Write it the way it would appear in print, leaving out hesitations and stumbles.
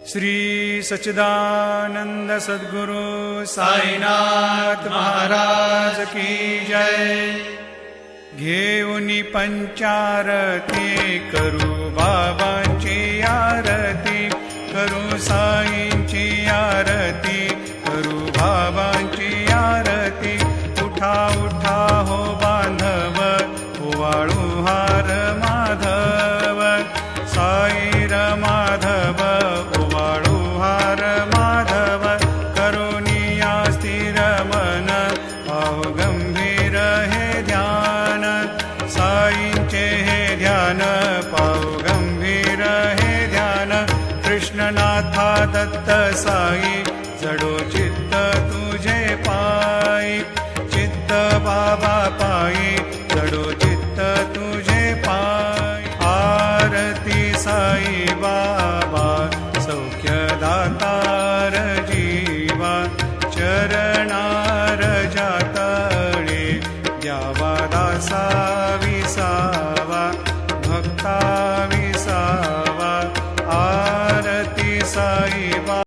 श्री सच्चिदानंद सद्गुरु साईनाथ महाराज की जय। घेऊनी पंचारती करू बाबांची आरती, करू साईंची आरती, करू बाबांची आरती। उठा उठा हो बांधव, ओवाळू हार माधव, साईर माधव ओवाळू हार माधव। करुणिया स्थिर मन, पाहु गंभीर हे ध्यान, साईंचे हे ध्यान, पाहु गंभीर हे ध्यान। कृष्णनाथा दत्त साई, जडो चित्त तुझे पायी, चित्त बाबा पायी, जडो चित्त तुझे पायी। आरती साई बाबा, सौख्यदातार जीवा, चरणार जातळे, द्यावा दासा विसावा, भक्ता